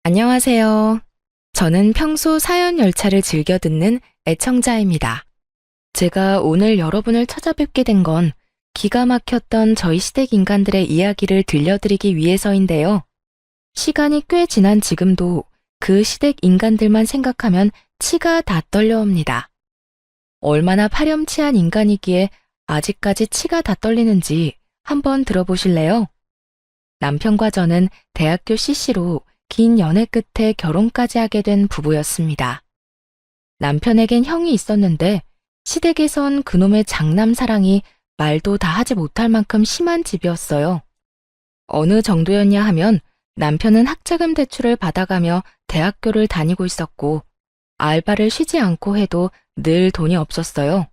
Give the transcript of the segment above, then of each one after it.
안녕하세요. 저는 평소 사연 열차를 즐겨 듣는 애청자입니다. 제가 오늘 여러분을 찾아뵙게 된 건 기가 막혔던 저희 시댁 인간들의 이야기를 들려드리기 위해서인데요. 시간이 꽤 지난 지금도 그 시댁 인간들만 생각하면 치가 다 떨려옵니다. 얼마나 파렴치한 인간이기에 아직까지 치가 다 떨리는지 한번 들어보실래요? 남편과 저는 대학교 CC로 긴 연애 끝에 결혼까지 하게 된 부부였습니다. 남편에겐 형이 있었는데 시댁에선 그놈의 장남 사랑이 말도 다 하지 못할 만큼 심한 집이었어요. 어느 정도였냐 하면 남편은 학자금 대출을 받아가며 대학교를 다니고 있었고 알바를 쉬지 않고 해도 늘 돈이 없었어요.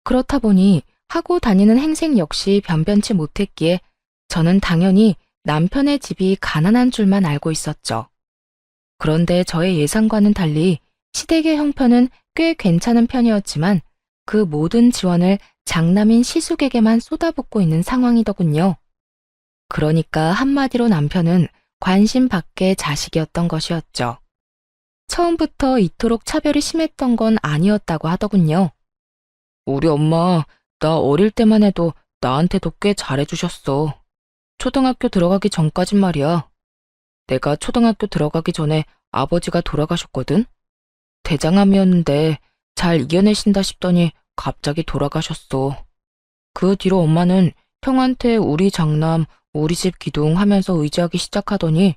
그렇다 보니 하고 다니는 행색 역시 변변치 못했기에 저는 당연히 남편의 집이 가난한 줄만 알고 있었죠. 그런데 저의 예상과는 달리 시댁의 형편은 꽤 괜찮은 편이었지만 그 모든 지원을 장남인 시숙에게만 쏟아붓고 있는 상황이더군요. 그러니까 한마디로 남편은 관심 밖의 자식이었던 것이었죠. 처음부터 이토록 차별이 심했던 건 아니었다고 하더군요. 우리 엄마, 나 어릴 때만 해도 나한테도 꽤 잘해주셨어. 초등학교 들어가기 전까진 말이야. 내가 초등학교 들어가기 전에 아버지가 돌아가셨거든? 대장암이었는데 잘 이겨내신다 싶더니 갑자기 돌아가셨어. 그 뒤로 엄마는 형한테 우리 장남, 우리 집 기둥 하면서 의지하기 시작하더니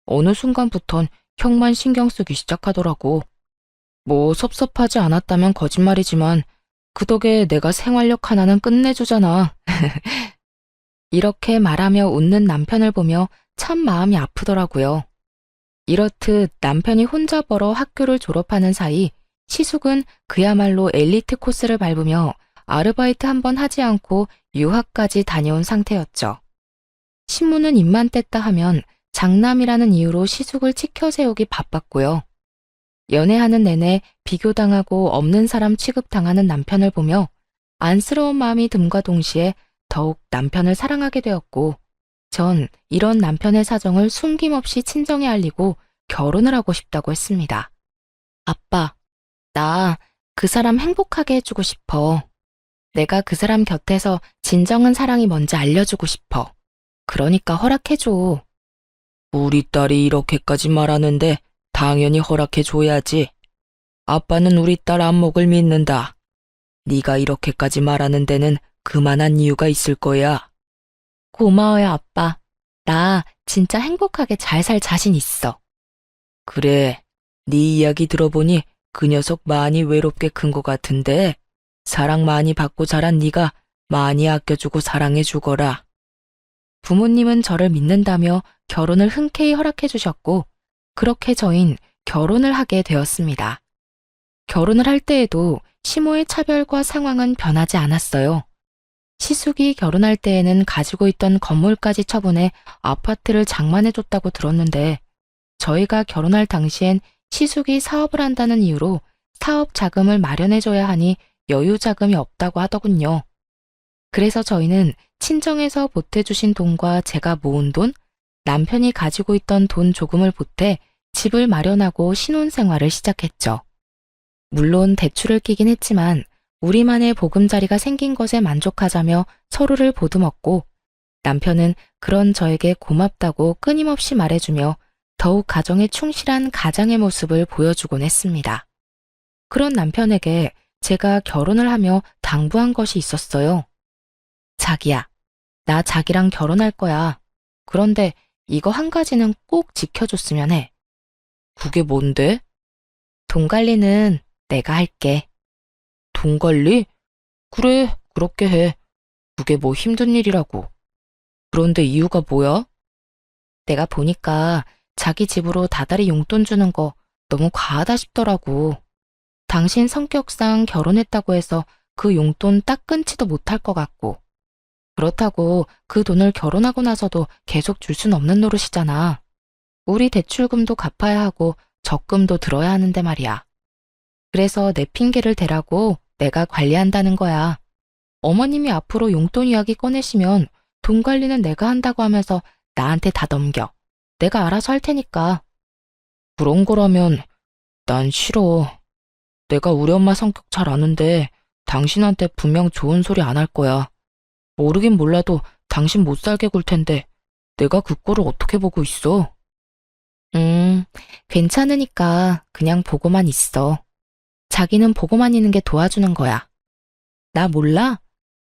어느 순간부턴 형만 신경 쓰기 시작하더라고. 뭐 섭섭하지 않았다면 거짓말이지만 그 덕에 내가 생활력 하나는 끝내주잖아. 이렇게 말하며 웃는 남편을 보며 참 마음이 아프더라고요. 이렇듯 남편이 혼자 벌어 학교를 졸업하는 사이 시숙은 그야말로 엘리트 코스를 밟으며 아르바이트 한 번 하지 않고 유학까지 다녀온 상태였죠. 신문은 입만 뗐다 하면 장남이라는 이유로 시숙을 치켜 세우기 바빴고요. 연애하는 내내 비교당하고 없는 사람 취급당하는 남편을 보며 안쓰러운 마음이 듦과 동시에 더욱 남편을 사랑하게 되었고, 전 이런 남편의 사정을 숨김없이 친정에 알리고 결혼을 하고 싶다고 했습니다. 아빠, 나 그 사람 행복하게 해주고 싶어. 내가 그 사람 곁에서 진정한 사랑이 뭔지 알려주고 싶어. 그러니까 허락해줘. 우리 딸이 이렇게까지 말하는데 당연히 허락해줘야지. 아빠는 우리 딸 안목을 믿는다. 네가 이렇게까지 말하는 데는 그만한 이유가 있을 거야. 고마워요, 아빠. 나 진짜 행복하게 잘 살 자신 있어. 그래, 네 이야기 들어보니 그 녀석 많이 외롭게 큰 것 같은데 사랑 많이 받고 자란 네가 많이 아껴주고 사랑해주거라. 부모님은 저를 믿는다며 결혼을 흔쾌히 허락해 주셨고 그렇게 저흰 결혼을 하게 되었습니다. 결혼을 할 때에도 시모의 차별과 상황은 변하지 않았어요. 시숙이 결혼할 때에는 가지고 있던 건물까지 처분해 아파트를 장만해줬다고 들었는데 저희가 결혼할 당시엔 시숙이 사업을 한다는 이유로 사업 자금을 마련해줘야 하니 여유 자금이 없다고 하더군요. 그래서 저희는 친정에서 보태주신 돈과 제가 모은 돈, 남편이 가지고 있던 돈 조금을 보태 집을 마련하고 신혼생활을 시작했죠. 물론 대출을 끼긴 했지만 우리만의 보금자리가 생긴 것에 만족하자며 서로를 보듬었고 남편은 그런 저에게 고맙다고 끊임없이 말해주며 더욱 가정에 충실한 가장의 모습을 보여주곤 했습니다. 그런 남편에게 제가 결혼을 하며 당부한 것이 있었어요. 자기야, 나 자기랑 결혼할 거야. 그런데 이거 한 가지는 꼭 지켜줬으면 해. 그게 뭔데? 돈 관리는 내가 할게. 돈 관리? 그래, 그렇게 해. 그게 뭐 힘든 일이라고. 그런데 이유가 뭐야? 내가 보니까 자기 집으로 다달이 용돈 주는 거 너무 과하다 싶더라고. 당신 성격상 결혼했다고 해서 그 용돈 딱 끊지도 못할 것 같고. 그렇다고 그 돈을 결혼하고 나서도 계속 줄 순 없는 노릇이잖아. 우리 대출금도 갚아야 하고 적금도 들어야 하는데 말이야. 그래서 내 핑계를 대라고 내가 관리한다는 거야. 어머님이 앞으로 용돈 이야기 꺼내시면 돈 관리는 내가 한다고 하면서 나한테 다 넘겨. 내가 알아서 할 테니까. 그런 거라면 난 싫어. 내가 우리 엄마 성격 잘 아는데 당신한테 분명 좋은 소리 안 할 거야. 모르긴 몰라도 당신 못 살게 굴 텐데 내가 그 꼴을 어떻게 보고 있어? 괜찮으니까 그냥 보고만 있어. 자기는 보고만 있는 게 도와주는 거야. 나 몰라?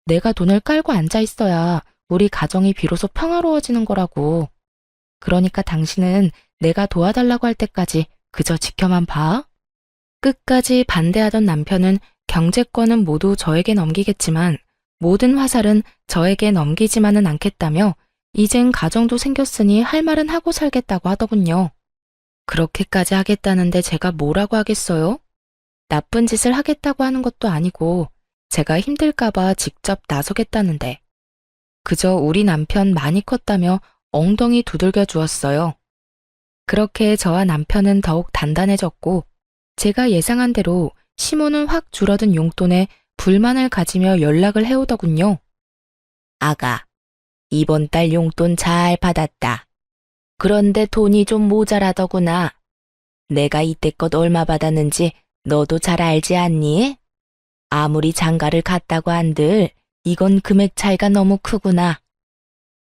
내가 돈을 깔고 앉아 있어야 우리 가정이 비로소 평화로워지는 거라고. 그러니까 당신은 내가 도와달라고 할 때까지 그저 지켜만 봐. 끝까지 반대하던 남편은 경제권은 모두 저에게 넘기겠지만 모든 화살은 저에게 넘기지만은 않겠다며 이젠 가정도 생겼으니 할 말은 하고 살겠다고 하더군요. 그렇게까지 하겠다는데 제가 뭐라고 하겠어요? 나쁜 짓을 하겠다고 하는 것도 아니고 제가 힘들까봐 직접 나서겠다는데 그저 우리 남편 많이 컸다며 엉덩이 두들겨 주었어요. 그렇게 저와 남편은 더욱 단단해졌고 제가 예상한 대로 시모는 확 줄어든 용돈에 불만을 가지며 연락을 해오더군요. 아가, 이번 달 용돈 잘 받았다. 그런데 돈이 좀 모자라더구나. 내가 이때껏 얼마 받았는지 너도 잘 알지 않니? 아무리 장가를 갔다고 한들 이건 금액 차이가 너무 크구나.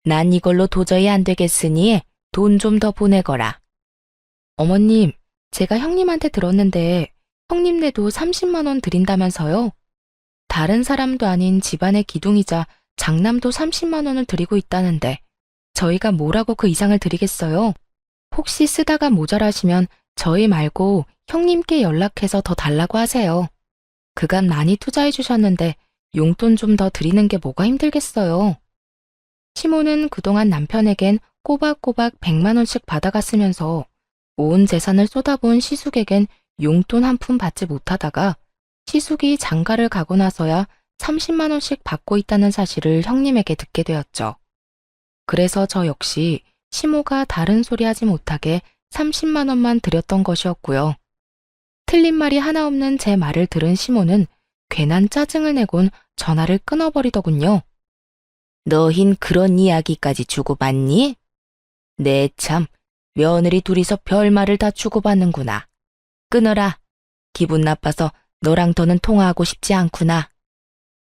난 이걸로 도저히 안 되겠으니 돈 좀 더 보내거라. 어머님, 제가 형님한테 들었는데 형님네도 30만 원 드린다면서요? 다른 사람도 아닌 집안의 기둥이자 장남도 30만 원을 드리고 있다는데 저희가 뭐라고 그 이상을 드리겠어요? 혹시 쓰다가 모자라시면 저희 말고 형님께 연락해서 더 달라고 하세요. 그간 많이 투자해 주셨는데 용돈 좀 더 드리는 게 뭐가 힘들겠어요. 시모는 그동안 남편에겐 꼬박꼬박 100만 원씩 받아갔으면서 온 재산을 쏟아부은 시숙에겐 용돈 한 푼 받지 못하다가 시숙이 장가를 가고 나서야 30만 원씩 받고 있다는 사실을 형님에게 듣게 되었죠. 그래서 저 역시 시모가 다른 소리 하지 못하게 30만 원만 드렸던 것이었고요. 틀린 말이 하나 없는 제 말을 들은 시모는 괜한 짜증을 내곤 전화를 끊어버리더군요. 너흰 그런 이야기까지 주고받니? 네 참, 며느리 둘이서 별말을 다 주고받는구나. 끊어라. 기분 나빠서 너랑 더는 통화하고 싶지 않구나.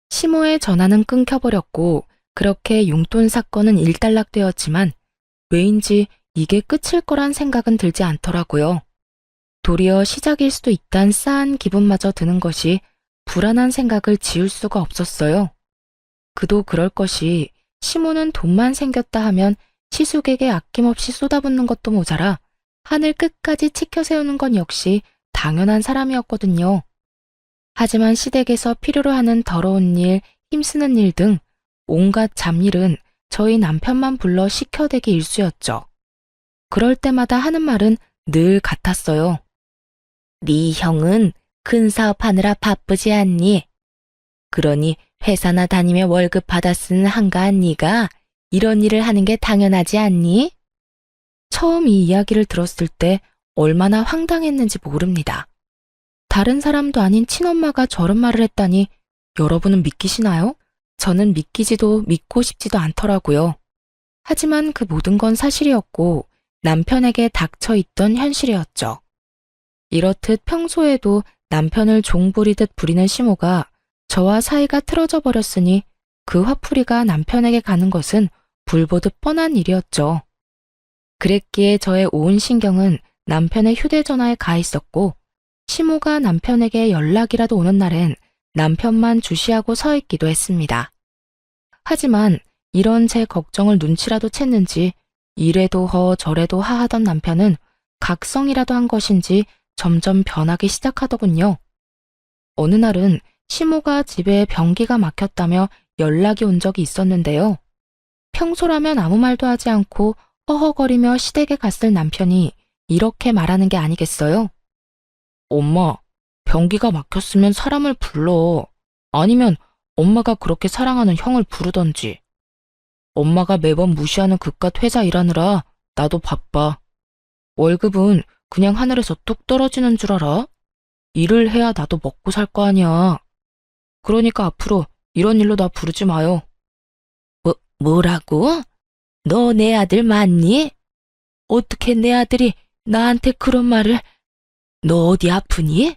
시모의 전화는 끊겨버렸고 그렇게 용돈 사건은 일단락되었지만 왜인지 이게 끝일 거란 생각은 들지 않더라고요. 도리어 시작일 수도 있단 싸한 기분마저 드는 것이 불안한 생각을 지울 수가 없었어요. 그도 그럴 것이 시모는 돈만 생겼다 하면 시숙에게 아낌없이 쏟아붓는 것도 모자라 하늘 끝까지 치켜 세우는 건 역시 당연한 사람이었거든요. 하지만 시댁에서 필요로 하는 더러운 일, 힘쓰는 일 등 온갖 잡일은 저희 남편만 불러 시켜대기 일쑤였죠. 그럴 때마다 하는 말은 늘 같았어요. 네 형은 큰 사업하느라 바쁘지 않니? 그러니 회사나 다니며 월급 받아 쓰는 한가한 네가 이런 일을 하는 게 당연하지 않니? 처음 이 이야기를 들었을 때 얼마나 황당했는지 모릅니다. 다른 사람도 아닌 친엄마가 저런 말을 했다니 여러분은 믿기시나요? 저는 믿기지도 믿고 싶지도 않더라고요. 하지만 그 모든 건 사실이었고 남편에게 닥쳐 있던 현실이었죠. 이렇듯 평소에도 남편을 종부리듯 부리는 시모가 저와 사이가 틀어져 버렸으니 그 화풀이가 남편에게 가는 것은 불보듯 뻔한 일이었죠. 그랬기에 저의 온 신경은 남편의 휴대전화에 가 있었고 시모가 남편에게 연락이라도 오는 날엔 남편만 주시하고 서 있기도 했습니다. 하지만 이런 제 걱정을 눈치라도 챘는지 이래도 허 저래도 하 하던 남편은 각성이라도 한 것인지 점점 변하기 시작하더군요. 어느 날은 시모가 집에 변기가 막혔다며 연락이 온 적이 있었는데요. 평소라면 아무 말도 하지 않고 허허거리며 시댁에 갔을 남편이 이렇게 말하는 게 아니겠어요? 엄마, 변기가 막혔으면 사람을 불러. 아니면 엄마가 그렇게 사랑하는 형을 부르던지. 엄마가 매번 무시하는 그깟 회사 일하느라 나도 바빠. 월급은 그냥 하늘에서 뚝 떨어지는 줄 알아? 일을 해야 나도 먹고 살 거 아니야. 그러니까 앞으로 이런 일로 나 부르지 마요. 뭐라고? 너 내 아들 맞니? 어떻게 내 아들이 나한테 그런 말을. 너 어디 아프니?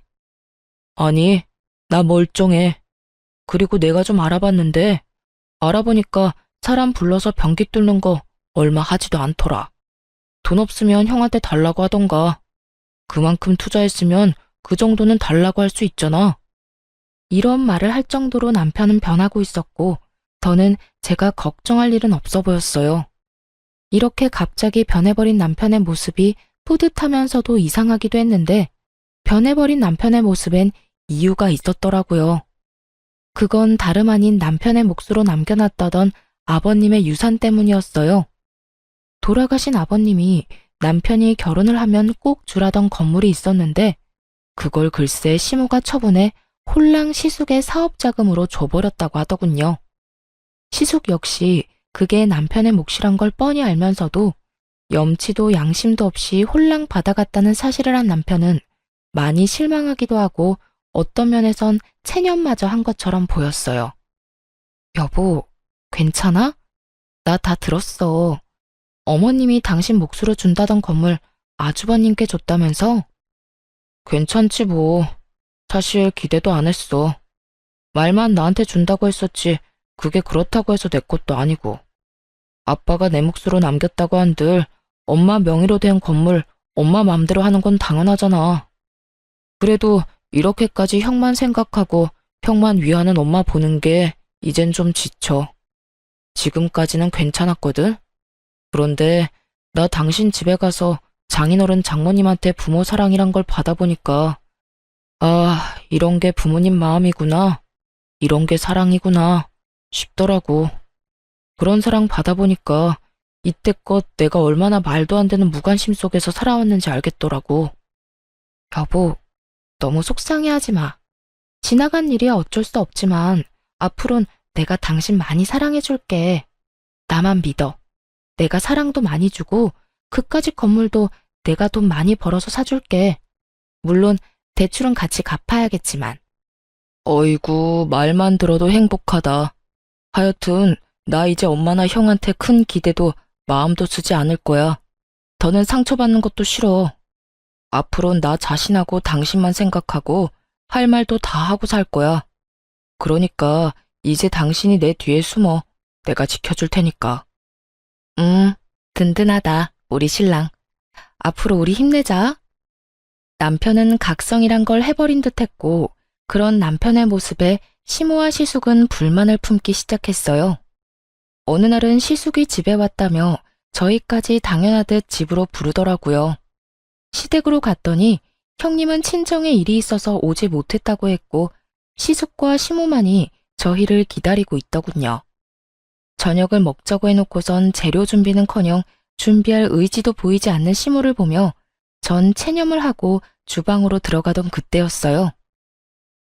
아니, 나 멀쩡해. 그리고 내가 좀 알아봤는데, 알아보니까 사람 불러서 변기 뚫는 거 얼마 하지도 않더라. 돈 없으면 형한테 달라고 하던가. 그만큼 투자했으면 그 정도는 달라고 할 수 있잖아. 이런 말을 할 정도로 남편은 변하고 있었고, 저는 제가 걱정할 일은 없어 보였어요. 이렇게 갑자기 변해버린 남편의 모습이 뿌듯하면서도 이상하기도 했는데, 변해버린 남편의 모습엔 이유가 있었더라고요. 그건 다름 아닌 남편의 몫으로 남겨놨다던 아버님의 유산 때문이었어요. 돌아가신 아버님이 남편이 결혼을 하면 꼭 주라던 건물이 있었는데, 그걸 글쎄 시모가 처분해 홀랑 시숙의 사업자금으로 줘버렸다고 하더군요. 시숙 역시 그게 남편의 몫이란 걸 뻔히 알면서도 염치도 양심도 없이 홀랑 받아갔다는 사실을 한 남편은 많이 실망하기도 하고 어떤 면에선 체념마저 한 것처럼 보였어요. 여보, 괜찮아? 나 다 들었어. 어머님이 당신 몫으로 준다던 건물 아주버님께 줬다면서? 괜찮지 뭐. 사실 기대도 안 했어. 말만 나한테 준다고 했었지 그게 그렇다고 해서 내 것도 아니고. 아빠가 내 몫으로 남겼다고 한들 엄마 명의로 된 건물 엄마 맘대로 하는 건 당연하잖아. 그래도 이렇게까지 형만 생각하고 형만 위하는 엄마 보는 게 이젠 좀 지쳐. 지금까지는 괜찮았거든. 그런데 나 당신 집에 가서 장인어른 장모님한테 부모 사랑이란 걸 받아보니까 아, 이런 게 부모님 마음이구나. 이런 게 사랑이구나 싶더라고. 그런 사랑 받아보니까 이때껏 내가 얼마나 말도 안 되는 무관심 속에서 살아왔는지 알겠더라고. 여보, 너무 속상해하지 마. 지나간 일이야 어쩔 수 없지만 앞으론 내가 당신 많이 사랑해줄게. 나만 믿어. 내가 사랑도 많이 주고 그까짓 건물도 내가 돈 많이 벌어서 사줄게. 물론 대출은 같이 갚아야겠지만. 어이구, 말만 들어도 행복하다. 하여튼 나 이제 엄마나 형한테 큰 기대도 마음도 쓰지 않을 거야. 더는 상처받는 것도 싫어. 앞으론 나 자신하고 당신만 생각하고 할 말도 다 하고 살 거야. 그러니까 이제 당신이 내 뒤에 숨어. 내가 지켜줄 테니까. 든든하다, 우리 신랑. 앞으로 우리 힘내자. 남편은 각성이란 걸 해버린 듯 했고, 그런 남편의 모습에 시모와 시숙은 불만을 품기 시작했어요. 어느 날은 시숙이 집에 왔다며 저희까지 당연하듯 집으로 부르더라고요. 시댁으로 갔더니 형님은 친정에 일이 있어서 오지 못했다고 했고 시숙과 시모만이 저희를 기다리고 있더군요. 저녁을 먹자고 해놓고선 재료 준비는커녕 준비할 의지도 보이지 않는 시모를 보며 전 체념을 하고 주방으로 들어가던 그때였어요.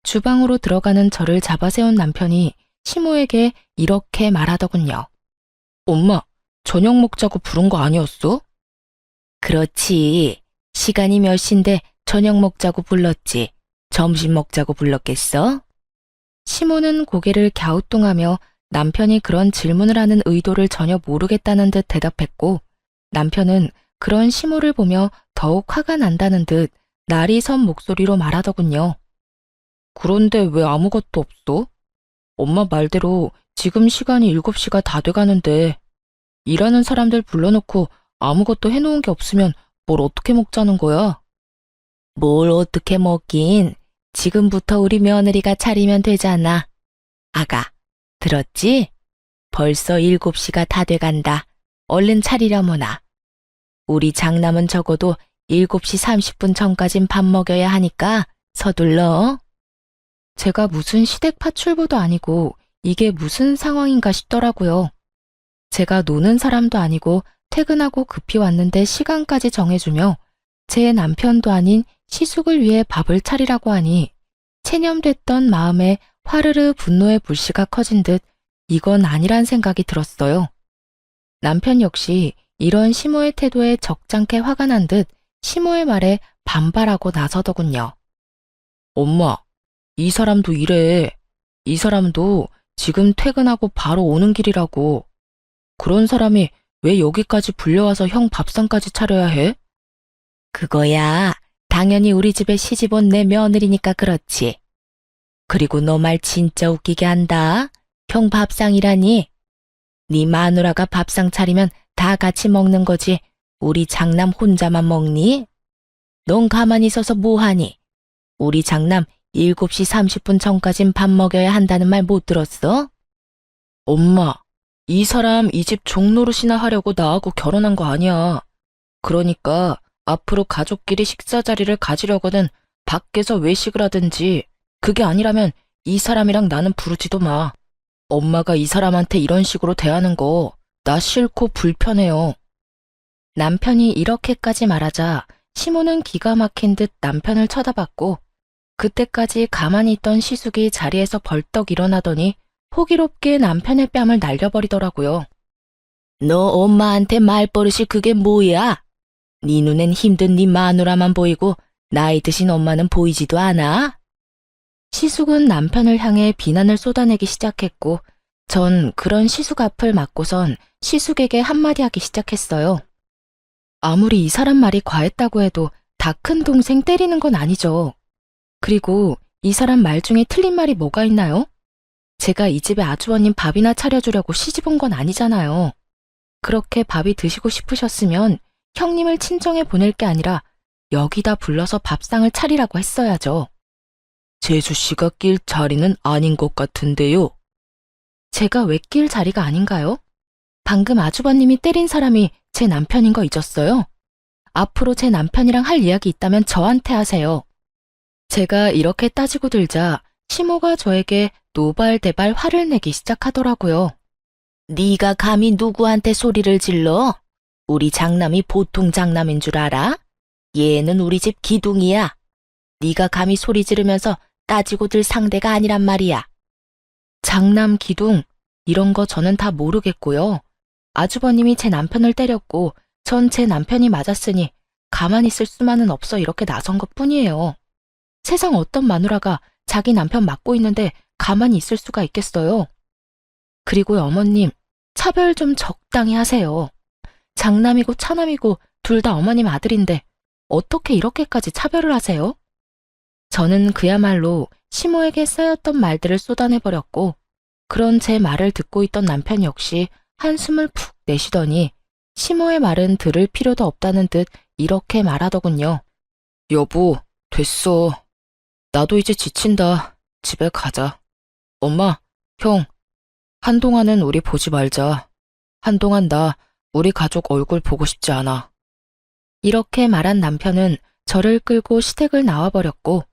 주방으로 들어가는 저를 잡아세운 남편이 시모에게 이렇게 말하더군요. 엄마, 저녁 먹자고 부른 거 아니었어? 그렇지. 시간이 몇 시인데 저녁 먹자고 불렀지. 점심 먹자고 불렀겠어? 시모는 고개를 갸우뚱하며 남편이 그런 질문을 하는 의도를 전혀 모르겠다는 듯 대답했고 남편은 그런 시모를 보며 더욱 화가 난다는 듯 날이 선 목소리로 말하더군요. 그런데 왜 아무것도 없어? 엄마 말대로 지금 시간이 7시가 다 돼가는데 일하는 사람들 불러놓고 아무것도 해놓은 게 없으면 뭘 어떻게 먹자는 거야? 뭘 어떻게 먹긴. 지금부터 우리 며느리가 차리면 되잖아. 아가, 들었지? 벌써 7시가 다 돼간다. 얼른 차리려무나. 우리 장남은 적어도 7시 30분 전까진 밥 먹여야 하니까 서둘러. 제가 무슨 시댁 파출부도 아니고 이게 무슨 상황인가 싶더라고요. 제가 노는 사람도 아니고 퇴근하고 급히 왔는데 시간까지 정해주며 제 남편도 아닌 시숙을 위해 밥을 차리라고 하니 체념됐던 마음에 화르르 분노의 불씨가 커진 듯 이건 아니란 생각이 들었어요. 남편 역시 이런 시모의 태도에 적잖게 화가 난 듯 시모의 말에 반발하고 나서더군요. 엄마, 이 사람도 이래. 이 사람도 지금 퇴근하고 바로 오는 길이라고. 그런 사람이 왜 여기까지 불려와서 형 밥상까지 차려야 해? 그거야. 당연히 우리 집에 시집 온 내 며느리니까 그렇지. 그리고 너 말 진짜 웃기게 한다. 형 밥상이라니. 네 마누라가 밥상 차리면 다 같이 먹는 거지. 우리 장남 혼자만 먹니? 넌 가만히 있어서 뭐하니? 우리 장남 7시 30분 전까진 밥 먹여야 한다는 말 못 들었어? 엄마, 이 사람 이 집 종노릇이나 하려고 나하고 결혼한 거 아니야. 그러니까 앞으로 가족끼리 식사 자리를 가지려거든 밖에서 외식을 하든지, 그게 아니라면 이 사람이랑 나는 부르지도 마. 엄마가 이 사람한테 이런 식으로 대하는 거 나 싫고 불편해요. 남편이 이렇게까지 말하자 시모는 기가 막힌 듯 남편을 쳐다봤고, 그때까지 가만히 있던 시숙이 자리에서 벌떡 일어나더니 호기롭게 남편의 뺨을 날려버리더라고요. 너 엄마한테 말버릇이 그게 뭐야? 네 눈엔 힘든 네 마누라만 보이고 나이 드신 엄마는 보이지도 않아? 시숙은 남편을 향해 비난을 쏟아내기 시작했고, 전 그런 시숙 앞을 막고선 시숙에게 한마디 하기 시작했어요. 아무리 이 사람 말이 과했다고 해도 다 큰 동생 때리는 건 아니죠. 그리고 이 사람 말 중에 틀린 말이 뭐가 있나요? 제가 이 집에 아주버님 밥이나 차려주려고 시집 온 건 아니잖아요. 그렇게 밥이 드시고 싶으셨으면 형님을 친정에 보낼 게 아니라 여기다 불러서 밥상을 차리라고 했어야죠. 재수 씨가 낄 자리는 아닌 것 같은데요. 제가 왜 낄 자리가 아닌가요? 방금 아주버님이 때린 사람이 제 남편인 거 잊었어요? 앞으로 제 남편이랑 할 이야기 있다면 저한테 하세요. 제가 이렇게 따지고 들자 시모가 저에게 노발대발 화를 내기 시작하더라고요. 네가 감히 누구한테 소리를 질러? 우리 장남이 보통 장남인 줄 알아? 얘는 우리 집 기둥이야. 네가 감히 소리 지르면서 따지고 들 상대가 아니란 말이야. 장남 기둥, 이런 거 저는 다 모르겠고요. 아주버님이 제 남편을 때렸고 전 제 남편이 맞았으니 가만히 있을 수만은 없어 이렇게 나선 것뿐이에요. 세상 어떤 마누라가 자기 남편 맞고 있는데 가만히 있을 수가 있겠어요. 그리고요, 어머님, 차별 좀 적당히 하세요. 장남이고 차남이고 둘 다 어머님 아들인데 어떻게 이렇게까지 차별을 하세요? 저는 그야말로 시모에게 쌓였던 말들을 쏟아내버렸고, 그런 제 말을 듣고 있던 남편 역시 한숨을 푹 내쉬더니 시모의 말은 들을 필요도 없다는 듯 이렇게 말하더군요. 여보, 됐어. 나도 이제 지친다. 집에 가자. 엄마, 형, 한동안은 우리 보지 말자. 한동안 나 우리 가족 얼굴 보고 싶지 않아. 이렇게 말한 남편은 저를 끌고 시댁을 나와버렸고,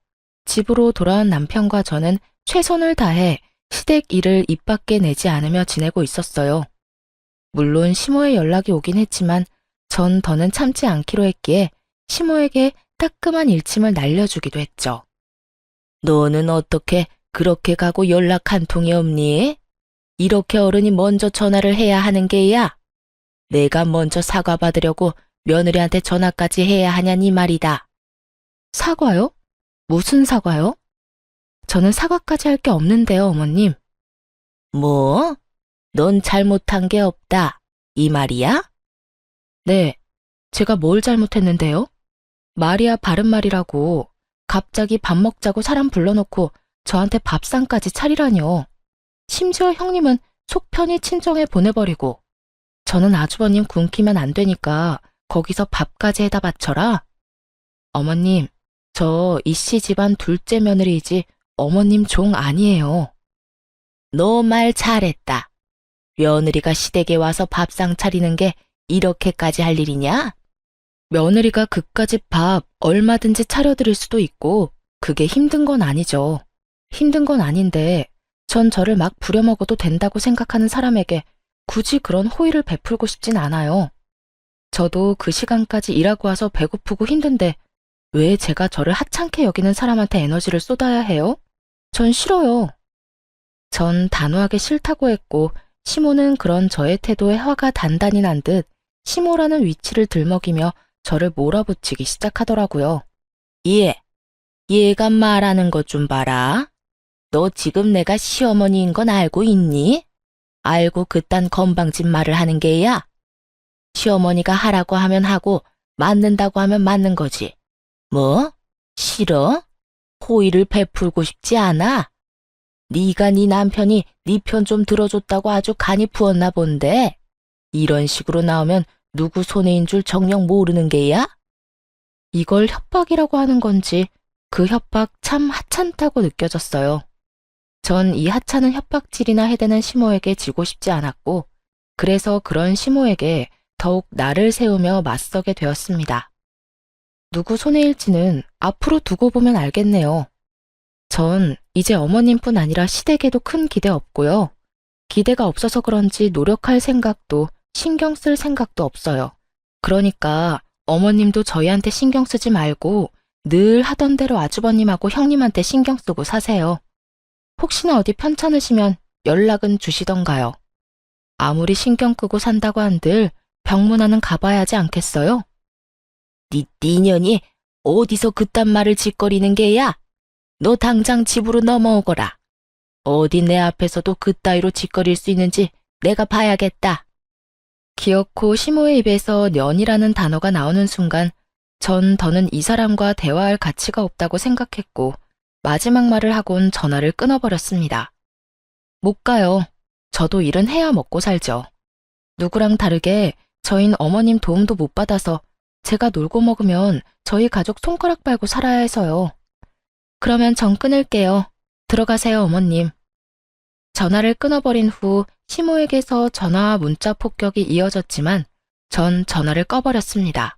집으로 돌아온 남편과 저는 최선을 다해 시댁 일을 입 밖에 내지 않으며 지내고 있었어요. 물론 시모의 연락이 오긴 했지만 전 더는 참지 않기로 했기에 시모에게 따끔한 일침을 날려주기도 했죠. 너는 어떻게 그렇게 가고 연락 한 통이 없니? 이렇게 어른이 먼저 전화를 해야 하는 게야. 내가 먼저 사과받으려고 며느리한테 전화까지 해야 하냐니 말이다. 사과요? 무슨 사과요? 저는 사과까지 할 게 없는데요, 어머님. 뭐? 넌 잘못한 게 없다. 이 말이야? 네, 제가 뭘 잘못했는데요? 말이야 바른 말이라고 갑자기 밥 먹자고 사람 불러놓고 저한테 밥상까지 차리라뇨. 심지어 형님은 속 편히 친정에 보내버리고 저는 아주버님 굶기면 안 되니까 거기서 밥까지 해다 바쳐라. 어머님, 저 이씨 집안 둘째 며느리이지 어머님 종 아니에요. 너 말 잘했다. 며느리가 시댁에 와서 밥상 차리는 게 이렇게까지 할 일이냐? 며느리가 그까짓 밥 얼마든지 차려드릴 수도 있고 그게 힘든 건 아니죠. 힘든 건 아닌데 전 저를 막 부려먹어도 된다고 생각하는 사람에게 굳이 그런 호의를 베풀고 싶진 않아요. 저도 그 시간까지 일하고 와서 배고프고 힘든데 왜 제가 저를 하찮게 여기는 사람한테 에너지를 쏟아야 해요? 전 싫어요. 전 단호하게 싫다고 했고 시모는 그런 저의 태도에 화가 단단히 난 듯 시모라는 위치를 들먹이며 저를 몰아붙이기 시작하더라고요. 얘가 말하는 것 좀 봐라. 너 지금 내가 시어머니인 건 알고 있니? 알고 그딴 건방진 말을 하는 게야? 시어머니가 하라고 하면 하고 맞는다고 하면 맞는 거지. 뭐? 싫어? 호의를 베풀고 싶지 않아? 네가 네 남편이 네 편 좀 들어줬다고 아주 간이 부었나 본데. 이런 식으로 나오면 누구 손해인 줄 정녕 모르는 게야? 이걸 협박이라고 하는 건지 그 협박 참 하찮다고 느껴졌어요. 전 이 하찮은 협박질이나 해대는 시모에게 지고 싶지 않았고, 그래서 그런 시모에게 더욱 나를 세우며 맞서게 되었습니다. 누구 손해일지는 앞으로 두고 보면 알겠네요. 전 이제 어머님뿐 아니라 시댁에도 큰 기대 없고요. 기대가 없어서 그런지 노력할 생각도 신경 쓸 생각도 없어요. 그러니까 어머님도 저희한테 신경 쓰지 말고 늘 하던 대로 아주버님하고 형님한테 신경 쓰고 사세요. 혹시나 어디 편찮으시면 연락은 주시던가요. 아무리 신경 끄고 산다고 한들 병문안은 가봐야 하지 않겠어요? 네 년이 어디서 그딴 말을 짓거리는 게야? 너 당장 집으로 넘어오거라. 어디 내 앞에서도 그따위로 짓거릴 수 있는지 내가 봐야겠다. 기어코 시모의 입에서 년이라는 단어가 나오는 순간 전 더는 이 사람과 대화할 가치가 없다고 생각했고 마지막 말을 하곤 전화를 끊어버렸습니다. 못 가요. 저도 일은 해야 먹고 살죠. 누구랑 다르게 저흰 어머님 도움도 못 받아서 제가 놀고 먹으면 저희 가족 손가락 빨고 살아야 해서요. 그러면 전 끊을게요. 들어가세요, 어머님. 전화를 끊어버린 후 시모에게서 전화와 문자 폭격이 이어졌지만 전 전화를 꺼버렸습니다.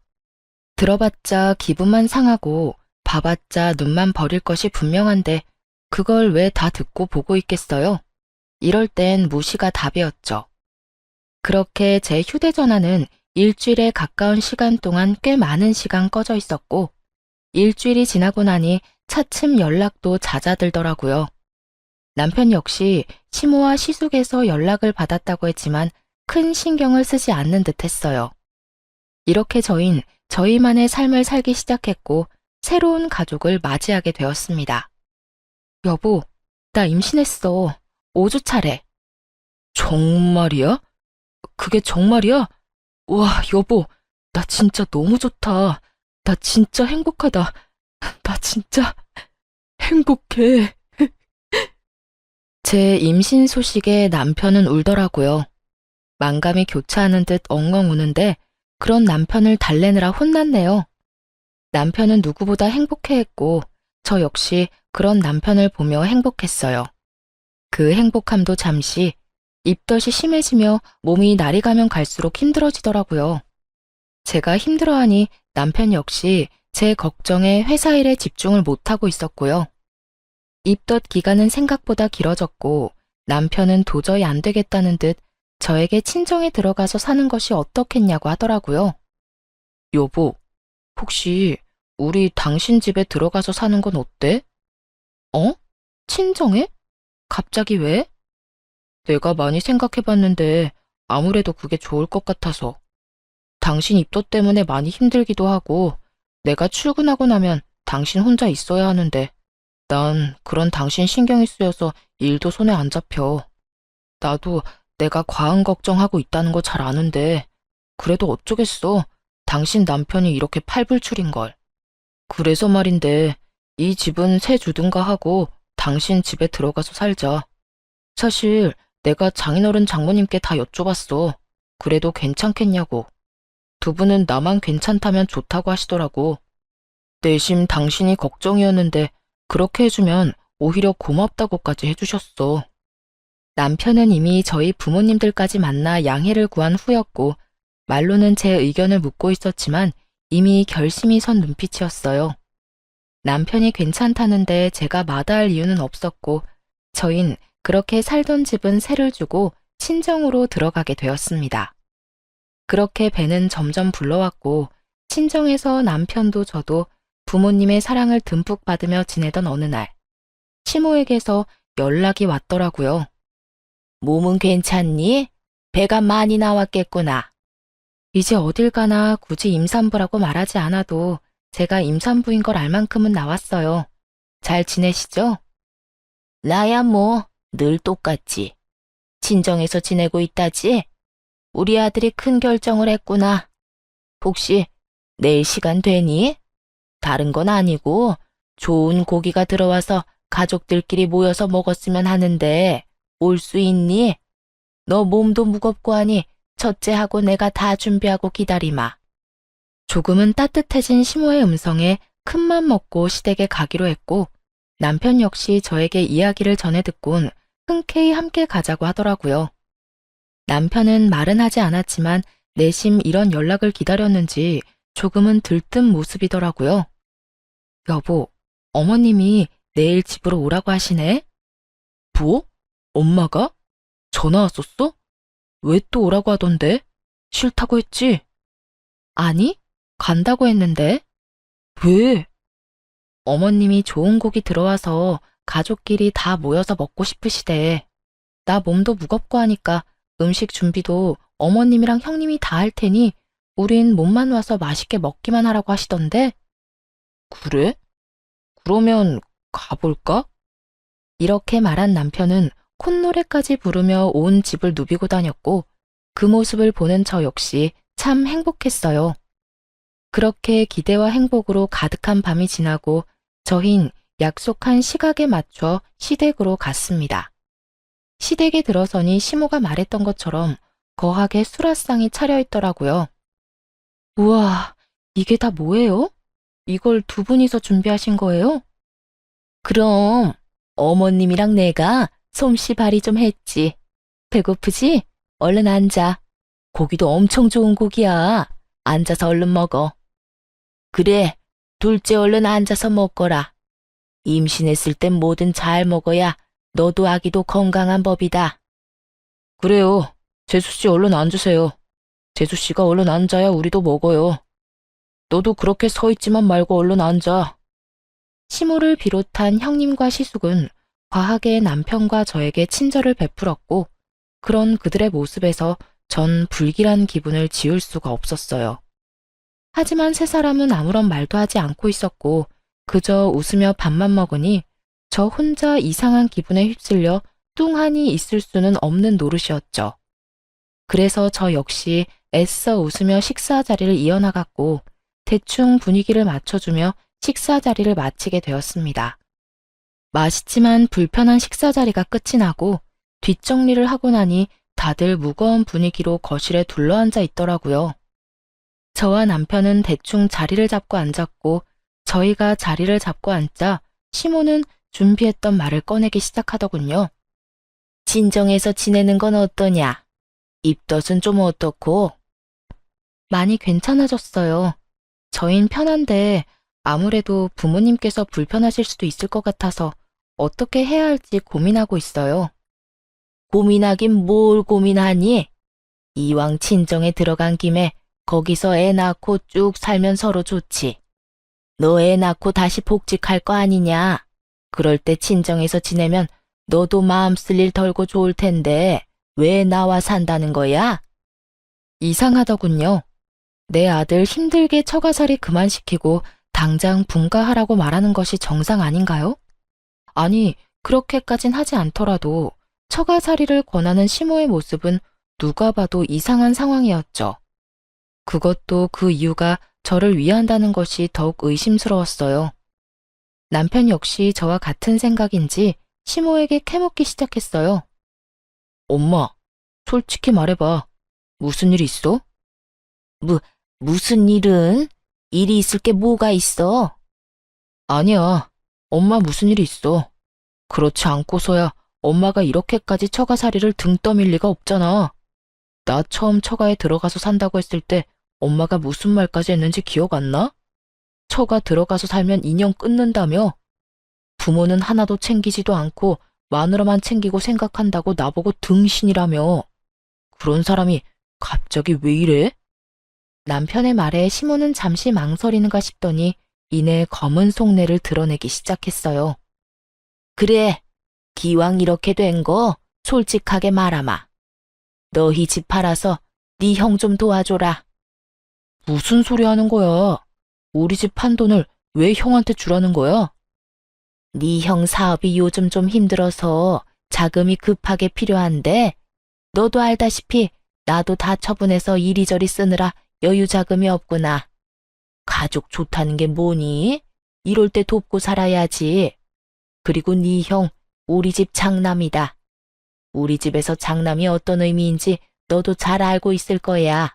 들어봤자 기분만 상하고 봐봤자 눈만 버릴 것이 분명한데 그걸 왜 다 듣고 보고 있겠어요? 이럴 땐 무시가 답이었죠. 그렇게 제 휴대전화는 일주일에 가까운 시간 동안 꽤 많은 시간 꺼져 있었고 일주일이 지나고 나니 차츰 연락도 잦아들더라고요. 남편 역시 시모와 시숙에서 연락을 받았다고 했지만 큰 신경을 쓰지 않는 듯 했어요. 이렇게 저희만의 삶을 살기 시작했고 새로운 가족을 맞이하게 되었습니다. 여보, 나 임신했어. 5주 차래. 정말이야? 그게 정말이야? 와, 여보, 나 진짜 너무 좋다. 나 진짜 행복하다. 나 진짜 행복해. 제 임신 소식에 남편은 울더라고요. 만감이 교차하는 듯 엉엉 우는데 그런 남편을 달래느라 혼났네요. 남편은 누구보다 행복해했고 저 역시 그런 남편을 보며 행복했어요. 그 행복함도 잠시 입덧이 심해지며 몸이 날이 가면 갈수록 힘들어지더라고요. 제가 힘들어하니 남편 역시 제 걱정에 회사 일에 집중을 못하고 있었고요. 입덧 기간은 생각보다 길어졌고 남편은 도저히 안 되겠다는 듯 저에게 친정에 들어가서 사는 것이 어떻겠냐고 하더라고요. 여보, 혹시 우리 당신 집에 들어가서 사는 건 어때? 어? 친정에? 갑자기 왜? 내가 많이 생각해봤는데 아무래도 그게 좋을 것 같아서. 당신 입덧 때문에 많이 힘들기도 하고 내가 출근하고 나면 당신 혼자 있어야 하는데 난 그런 당신 신경이 쓰여서 일도 손에 안 잡혀. 나도 내가 과한 걱정하고 있다는 거 잘 아는데 그래도 어쩌겠어. 당신 남편이 이렇게 팔불출인걸. 그래서 말인데 이 집은 새 주든가 하고 당신 집에 들어가서 살자. 사실 내가 장인어른 장모님께 다 여쭤봤어. 그래도 괜찮겠냐고. 두 분은 나만 괜찮다면 좋다고 하시더라고. 내심 당신이 걱정이었는데 그렇게 해주면 오히려 고맙다고까지 해주셨어. 남편은 이미 저희 부모님들까지 만나 양해를 구한 후였고 말로는 제 의견을 묻고 있었지만 이미 결심이 선 눈빛이었어요. 남편이 괜찮다는데 제가 마다할 이유는 없었고 저흰 그렇게 살던 집은 세를 주고 친정으로 들어가게 되었습니다. 그렇게 배는 점점 불러왔고 친정에서 남편도 저도 부모님의 사랑을 듬뿍 받으며 지내던 어느 날 시모에게서 연락이 왔더라고요. 몸은 괜찮니? 배가 많이 나왔겠구나. 이제 어딜 가나 굳이 임산부라고 말하지 않아도 제가 임산부인 걸 알 만큼은 나왔어요. 잘 지내시죠? 나야 뭐 늘 똑같지. 친정에서 지내고 있다지? 우리 아들이 큰 결정을 했구나. 혹시 내일 시간 되니? 다른 건 아니고 좋은 고기가 들어와서 가족들끼리 모여서 먹었으면 하는데 올 수 있니? 너 몸도 무겁고 하니 첫째하고 내가 다 준비하고 기다리마. 조금은 따뜻해진 시모의 음성에 큰맘 먹고 시댁에 가기로 했고 남편 역시 저에게 이야기를 전해 듣곤 흔쾌히 함께 가자고 하더라고요. 남편은 말은 하지 않았지만 내심 이런 연락을 기다렸는지 조금은 들뜬 모습이더라고요. 여보, 어머님이 내일 집으로 오라고 하시네? 뭐? 엄마가? 전화 왔었어? 왜 또 오라고 하던데? 싫다고 했지? 아니, 간다고 했는데. 왜? 어머님이 좋은 곡이 들어와서 가족끼리 다 모여서 먹고 싶으시대. 나 몸도 무겁고 하니까 음식 준비도 어머님이랑 형님이 다 할 테니 우린 몸만 와서 맛있게 먹기만 하라고 하시던데. 그래? 그러면 가볼까? 이렇게 말한 남편은 콧노래까지 부르며 온 집을 누비고 다녔고 그 모습을 보는 저 역시 참 행복했어요. 그렇게 기대와 행복으로 가득한 밤이 지나고 저흰 약속한 시각에 맞춰 시댁으로 갔습니다. 시댁에 들어서니 시모가 말했던 것처럼 거하게 수라상이 차려있더라고요. 우와, 이게 다 뭐예요? 이걸 두 분이서 준비하신 거예요? 그럼 어머님이랑 내가 솜씨발휘 좀 했지. 배고프지? 얼른 앉아. 고기도 엄청 좋은 고기야. 앉아서 얼른 먹어. 그래, 둘째 얼른 앉아서 먹거라. 임신했을 땐 뭐든 잘 먹어야 너도 아기도 건강한 법이다. 그래요. 재수씨 얼른 앉으세요. 재수씨가 얼른 앉아야 우리도 먹어요. 너도 그렇게 서 있지만 말고 얼른 앉아. 시모를 비롯한 형님과 시숙은 과하게 남편과 저에게 친절을 베풀었고 그런 그들의 모습에서 전 불길한 기분을 지울 수가 없었어요. 하지만 세 사람은 아무런 말도 하지 않고 있었고 그저 웃으며 밥만 먹으니 저 혼자 이상한 기분에 휩쓸려 뚱하니 있을 수는 없는 노릇이었죠. 그래서 저 역시 애써 웃으며 식사 자리를 이어나갔고 대충 분위기를 맞춰주며 식사 자리를 마치게 되었습니다. 맛있지만 불편한 식사 자리가 끝이 나고 뒷정리를 하고 나니 다들 무거운 분위기로 거실에 둘러앉아 있더라고요. 저와 남편은 대충 자리를 잡고 앉았고 저희가 자리를 잡고 앉자 시모는 준비했던 말을 꺼내기 시작하더군요. 친정에서 지내는 건 어떠냐? 입덧은 좀 어떻고? 많이 괜찮아졌어요. 저흰 편한데 아무래도 부모님께서 불편하실 수도 있을 것 같아서 어떻게 해야 할지 고민하고 있어요. 고민하긴 뭘 고민하니? 이왕 친정에 들어간 김에 거기서 애 낳고 쭉 살면 서로 좋지. 너 애 낳고 다시 복직할 거 아니냐? 그럴 때 친정에서 지내면 너도 마음 쓸 일 덜고 좋을 텐데 왜 나와 산다는 거야? 이상하더군요. 내 아들 힘들게 처가살이 그만시키고 당장 분가하라고 말하는 것이 정상 아닌가요? 아니, 그렇게까진 하지 않더라도 처가살이를 권하는 시모의 모습은 누가 봐도 이상한 상황이었죠. 그것도 그 이유가 저를 위한다는 것이 더욱 의심스러웠어요. 남편 역시 저와 같은 생각인지 시모에게 캐묻기 시작했어요. 엄마, 솔직히 말해봐. 무슨 일 있어? 무슨 일은? 일이 있을 게 뭐가 있어? 아니야. 엄마 무슨 일이 있어. 그렇지 않고서야 엄마가 이렇게까지 처가살이를 등 떠밀 리가 없잖아. 나 처음 처가에 들어가서 산다고 했을 때 엄마가 무슨 말까지 했는지 기억 안 나? 처가 들어가서 살면 인연 끊는다며? 부모는 하나도 챙기지도 않고 마누라만 챙기고 생각한다고 나보고 등신이라며. 그런 사람이 갑자기 왜 이래? 남편의 말에 시모는 잠시 망설이는가 싶더니 이내 검은 속내를 드러내기 시작했어요. 그래, 기왕 이렇게 된 거 솔직하게 말하마. 너희 집 팔아서 네 형 좀 도와줘라. 무슨 소리 하는 거야? 우리 집 판 돈을 왜 형한테 주라는 거야? 네 형 사업이 요즘 좀 힘들어서 자금이 급하게 필요한데 너도 알다시피 나도 다 처분해서 이리저리 쓰느라 여유 자금이 없구나. 가족 좋다는 게 뭐니? 이럴 때 돕고 살아야지. 그리고 네 형, 우리 집 장남이다. 우리 집에서 장남이 어떤 의미인지 너도 잘 알고 있을 거야.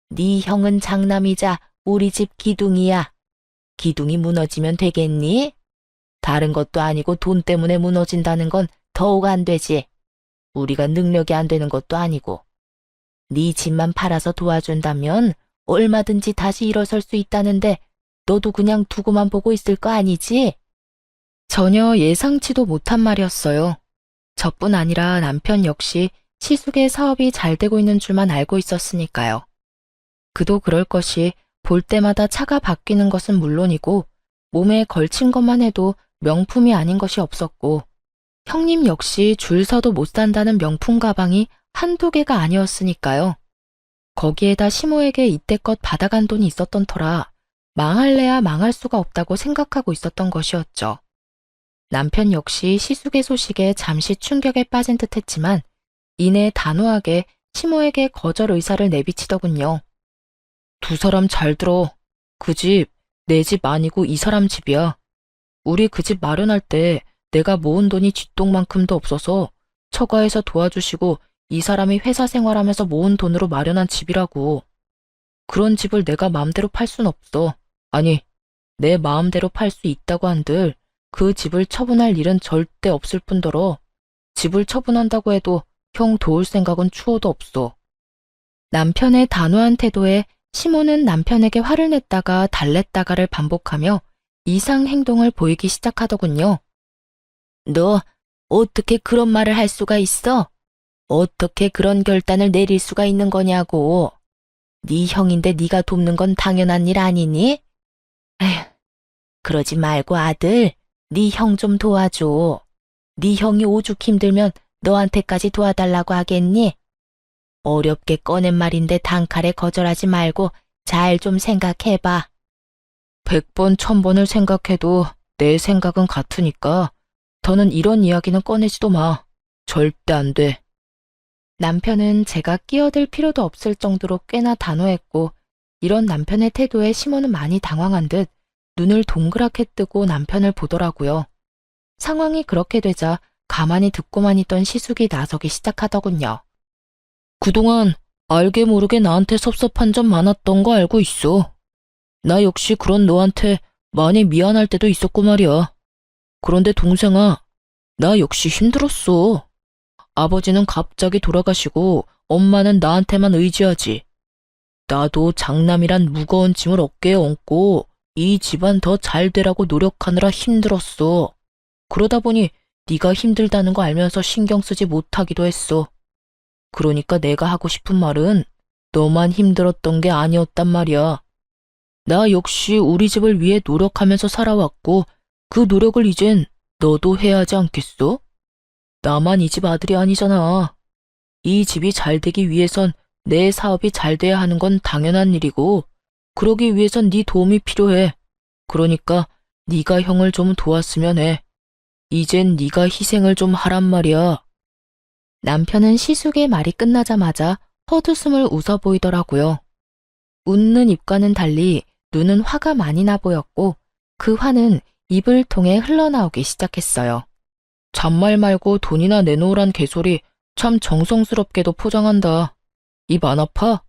네 형은 장남이자 우리 집 기둥이야. 기둥이 무너지면 되겠니? 다른 것도 아니고 돈 때문에 무너진다는 건 더욱 안 되지. 우리가 능력이 안 되는 것도 아니고. 네 집만 팔아서 도와준다면 얼마든지 다시 일어설 수 있다는데 너도 그냥 두고만 보고 있을 거 아니지? 전혀 예상치도 못한 말이었어요. 저뿐 아니라 남편 역시 시숙의 사업이 잘 되고 있는 줄만 알고 있었으니까요. 그도 그럴 것이 볼 때마다 차가 바뀌는 것은 물론이고 몸에 걸친 것만 해도 명품이 아닌 것이 없었고 형님 역시 줄 서도 못 산다는 명품 가방이 한두 개가 아니었으니까요. 거기에다 시모에게 이때껏 받아간 돈이 있었던 터라 망할래야 망할 수가 없다고 생각하고 있었던 것이었죠. 남편 역시 시숙의 소식에 잠시 충격에 빠진 듯 했지만 이내 단호하게 시모에게 거절 의사를 내비치더군요. 두 사람 잘 들어. 그 집, 내 집 아니고 이 사람 집이야. 우리 그 집 마련할 때 내가 모은 돈이 쥐똥만큼도 없어서 처가에서 도와주시고 이 사람이 회사 생활하면서 모은 돈으로 마련한 집이라고. 그런 집을 내가 마음대로 팔 순 없어. 아니, 내 마음대로 팔 수 있다고 한들 그 집을 처분할 일은 절대 없을 뿐더러 집을 처분한다고 해도 형 도울 생각은 추호도 없어. 남편의 단호한 태도에 시모는 남편에게 화를 냈다가 달랬다가를 반복하며 이상 행동을 보이기 시작하더군요. 너 어떻게 그런 말을 할 수가 있어? 어떻게 그런 결단을 내릴 수가 있는 거냐고. 네 형인데 네가 돕는 건 당연한 일 아니니? 에휴, 그러지 말고 아들, 네 형 좀 도와줘. 네 형이 오죽 힘들면 너한테까지 도와달라고 하겠니? 어렵게 꺼낸 말인데 단칼에 거절하지 말고 잘 좀 생각해봐. 100번, 1000번을 생각해도 내 생각은 같으니까 더는 이런 이야기는 꺼내지도 마. 절대 안 돼. 남편은 제가 끼어들 필요도 없을 정도로 꽤나 단호했고 이런 남편의 태도에 시모는 많이 당황한 듯 눈을 동그랗게 뜨고 남편을 보더라고요. 상황이 그렇게 되자 가만히 듣고만 있던 시숙이 나서기 시작하더군요. 그동안 알게 모르게 나한테 섭섭한 점 많았던 거 알고 있어. 나 역시 그런 너한테 많이 미안할 때도 있었고 말이야. 그런데 동생아, 나 역시 힘들었어. 아버지는 갑자기 돌아가시고 엄마는 나한테만 의지하지. 나도 장남이란 무거운 짐을 어깨에 얹고 이 집안 더 잘 되라고 노력하느라 힘들었어. 그러다 보니 네가 힘들다는 거 알면서 신경 쓰지 못하기도 했어. 그러니까 내가 하고 싶은 말은 너만 힘들었던 게 아니었단 말이야. 나 역시 우리 집을 위해 노력하면서 살아왔고 그 노력을 이젠 너도 해야 하지 않겠어? 나만 이 집 아들이 아니잖아. 이 집이 잘 되기 위해선 내 사업이 잘 돼야 하는 건 당연한 일이고 그러기 위해선 네 도움이 필요해. 그러니까 네가 형을 좀 도왔으면 해. 이젠 네가 희생을 좀 하란 말이야. 남편은 시숙의 말이 끝나자마자 헛웃음을 웃어 보이더라고요. 웃는 입과는 달리 눈은 화가 많이 나 보였고 그 화는 입을 통해 흘러나오기 시작했어요. 잔말 말고 돈이나 내놓으란 개소리 참 정성스럽게도 포장한다. 입 안 아파?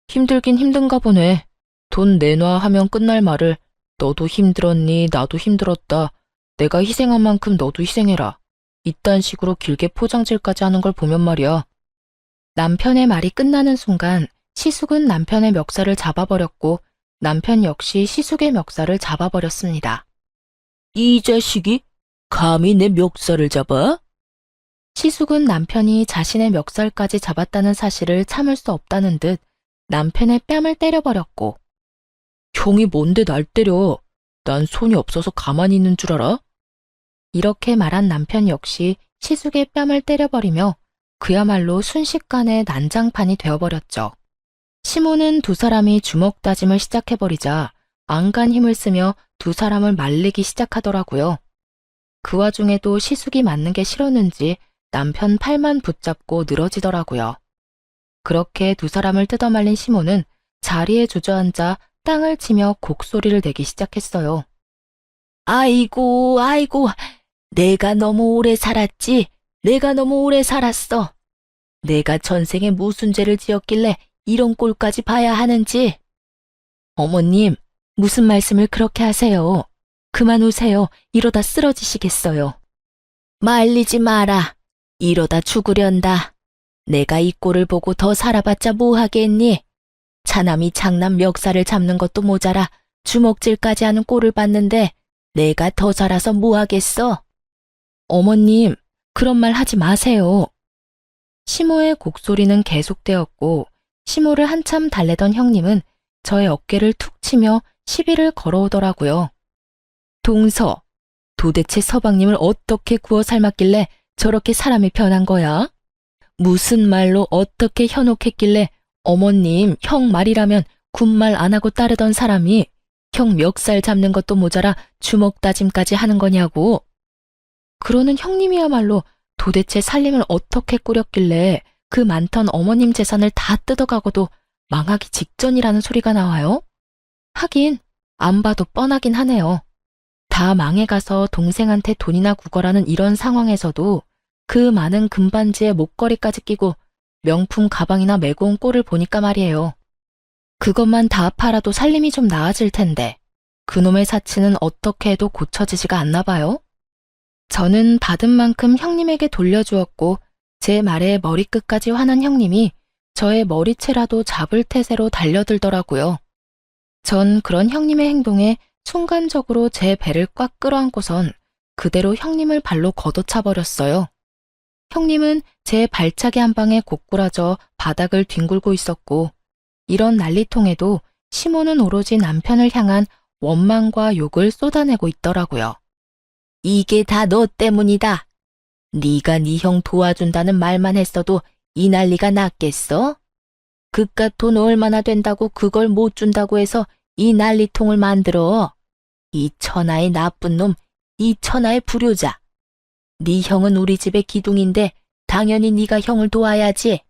힘들긴 힘든가 보네. 돈 내놔 하면 끝날 말을 너도 힘들었니 나도 힘들었다. 내가 희생한 만큼 너도 희생해라. 이딴 식으로 길게 포장질까지 하는 걸 보면 말이야. 남편의 말이 끝나는 순간 시숙은 남편의 멱살을 잡아버렸고 남편 역시 시숙의 멱살을 잡아버렸습니다. 이 자식이 감히 내 멱살을 잡아? 시숙은 남편이 자신의 멱살까지 잡았다는 사실을 참을 수 없다는 듯 남편의 뺨을 때려버렸고 형이 뭔데 날 때려? 난 손이 없어서 가만히 있는 줄 알아? 이렇게 말한 남편 역시 시숙의 뺨을 때려버리며 그야말로 순식간에 난장판이 되어버렸죠. 시모는 두 사람이 주먹 다짐을 시작해버리자 안간 힘을 쓰며 두 사람을 말리기 시작하더라고요. 그 와중에도 시숙이 맞는 게 싫었는지 남편 팔만 붙잡고 늘어지더라고요. 그렇게 두 사람을 뜯어말린 시모는 자리에 주저앉아 땅을 치며 곡소리를 내기 시작했어요. 아이고, 아이고, 내가 너무 오래 살았지. 내가 너무 오래 살았어. 내가 전생에 무슨 죄를 지었길래 이런 꼴까지 봐야 하는지. 어머님, 무슨 말씀을 그렇게 하세요? 그만 우세요. 이러다 쓰러지시겠어요. 말리지 마라. 이러다 죽으련다. 내가 이 꼴을 보고 더 살아봤자 뭐 하겠니? 차남이 장남 멱살을 잡는 것도 모자라 주먹질까지 하는 꼴을 봤는데 내가 더 살아서 뭐 하겠어? 어머님, 그런 말 하지 마세요. 시모의 곡소리는 계속되었고 시모를 한참 달래던 형님은 저의 어깨를 툭 치며 시비를 걸어오더라고요. 동서, 도대체 서방님을 어떻게 구워 삶았길래 저렇게 사람이 변한 거야? 무슨 말로 어떻게 현혹했길래 어머님, 형 말이라면 군말 안 하고 따르던 사람이 형 멱살 잡는 것도 모자라 주먹 다짐까지 하는 거냐고. 그러는 형님이야말로 도대체 살림을 어떻게 꾸렸길래 그 많던 어머님 재산을 다 뜯어가고도 망하기 직전이라는 소리가 나와요? 하긴 안 봐도 뻔하긴 하네요. 다 망해가서 동생한테 돈이나 구걸하는 이런 상황에서도 그 많은 금반지에 목걸이까지 끼고 명품 가방이나 메고 온 꼴을 보니까 말이에요. 그것만 다 팔아도 살림이 좀 나아질 텐데 그놈의 사치는 어떻게 해도 고쳐지지가 않나 봐요. 저는 받은 만큼 형님에게 돌려주었고 제 말에 머리끝까지 화난 형님이 저의 머리채라도 잡을 태세로 달려들더라고요. 전 그런 형님의 행동에 순간적으로 제 배를 꽉 끌어안고선 그대로 형님을 발로 걷어차버렸어요. 형님은 제 발차기 한 방에 고꾸라져 바닥을 뒹굴고 있었고 이런 난리통에도 시모는 오로지 남편을 향한 원망과 욕을 쏟아내고 있더라고요. 이게 다 너 때문이다. 네가 네 형 도와준다는 말만 했어도 이 난리가 났겠어? 그깟 돈 얼마나 된다고 그걸 못 준다고 해서 이 난리통을 만들어. 이 천하의 나쁜 놈, 이 천하의 불효자. 네 형은 우리 집의 기둥인데 당연히 네가 형을 도와야지.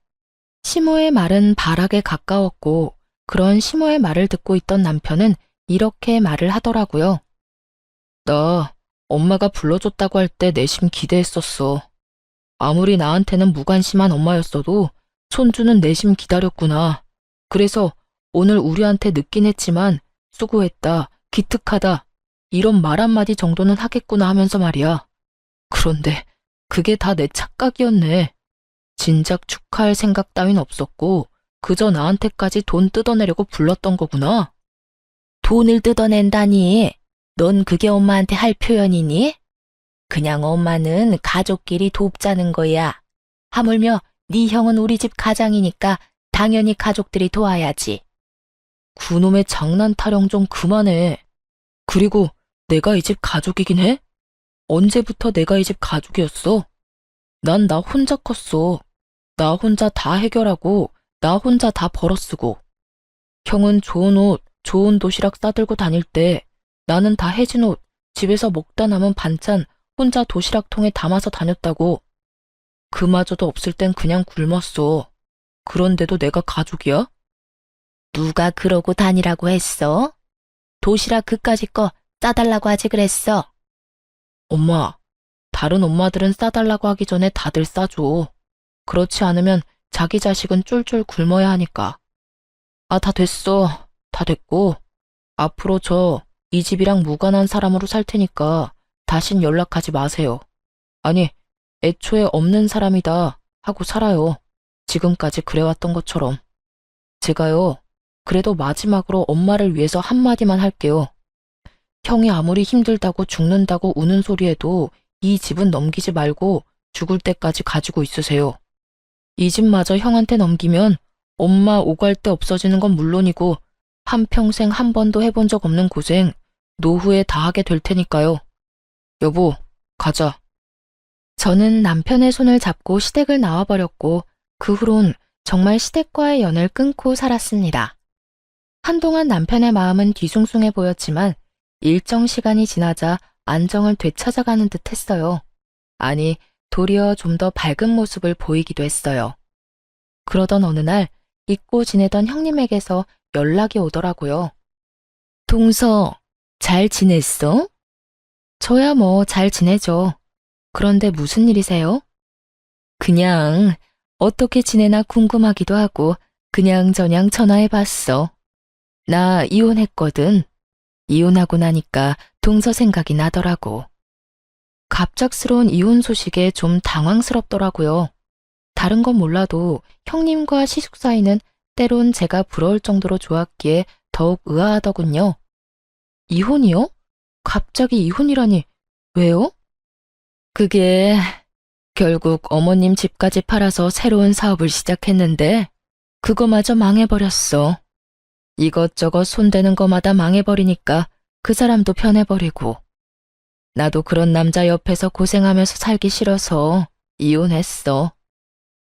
시모의 말은 발악에 가까웠고 그런 시모의 말을 듣고 있던 남편은 이렇게 말을 하더라고요. 나 엄마가 불러줬다고 할 때 내심 기대했었어. 아무리 나한테는 무관심한 엄마였어도 손주는 내심 기다렸구나. 그래서 오늘 우리한테 늦긴 했지만 수고했다, 기특하다 이런 말 한마디 정도는 하겠구나 하면서 말이야. 그런데 그게 다 내 착각이었네. 진작 축하할 생각 따윈 없었고 그저 나한테까지 돈 뜯어내려고 불렀던 거구나. 돈을 뜯어낸다니. 넌 그게 엄마한테 할 표현이니? 그냥 엄마는 가족끼리 돕자는 거야. 하물며 네 형은 우리 집 가장이니까 당연히 가족들이 도와야지. 그놈의 장난 타령 좀 그만해. 그리고 내가 이 집 가족이긴 해? 언제부터 내가 이 집 가족이었어? 난 나 혼자 컸어. 나 혼자 다 해결하고 나 혼자 다 벌어쓰고. 형은 좋은 옷, 좋은 도시락 싸들고 다닐 때 나는 다 해진 옷, 집에서 먹다 남은 반찬 혼자 도시락통에 담아서 다녔다고. 그마저도 없을 땐 그냥 굶었어. 그런데도 내가 가족이야? 누가 그러고 다니라고 했어? 도시락 그까짓 거 싸달라고 하지 그랬어. 엄마, 다른 엄마들은 싸달라고 하기 전에 다들 싸줘. 그렇지 않으면 자기 자식은 쫄쫄 굶어야 하니까. 아, 다 됐어. 다 됐고. 앞으로 저 이 집이랑 무관한 사람으로 살 테니까 다신 연락하지 마세요. 아니, 애초에 없는 사람이다 하고 살아요. 지금까지 그래왔던 것처럼. 제가요, 그래도 마지막으로 엄마를 위해서 한마디만 할게요. 형이 아무리 힘들다고 죽는다고 우는 소리에도 이 집은 넘기지 말고 죽을 때까지 가지고 있으세요. 이 집마저 형한테 넘기면 엄마 오갈 데 없어지는 건 물론이고 한평생 한 번도 해본 적 없는 고생 노후에 다 하게 될 테니까요. 여보, 가자. 저는 남편의 손을 잡고 시댁을 나와버렸고 그 후론 정말 시댁과의 연을 끊고 살았습니다. 한동안 남편의 마음은 뒤숭숭해 보였지만 일정 시간이 지나자 안정을 되찾아가는 듯 했어요. 아니, 도리어 좀 더 밝은 모습을 보이기도 했어요. 그러던 어느 날 잊고 지내던 형님에게서 연락이 오더라고요. 동서, 잘 지냈어? 저야 뭐 잘 지내죠. 그런데 무슨 일이세요? 그냥 어떻게 지내나 궁금하기도 하고 그냥저냥 전화해봤어. 나 이혼했거든. 이혼하고 나니까 동서 생각이 나더라고. 갑작스러운 이혼 소식에 좀 당황스럽더라고요. 다른 건 몰라도 형님과 시숙 사이는 때론 제가 부러울 정도로 좋았기에 더욱 의아하더군요. 이혼이요? 갑자기 이혼이라니, 왜요? 그게 결국 어머님 집까지 팔아서 새로운 사업을 시작했는데 그거마저 망해버렸어. 이것저것 손대는 거마다 망해버리니까 그 사람도 편해버리고. 나도 그런 남자 옆에서 고생하면서 살기 싫어서 이혼했어.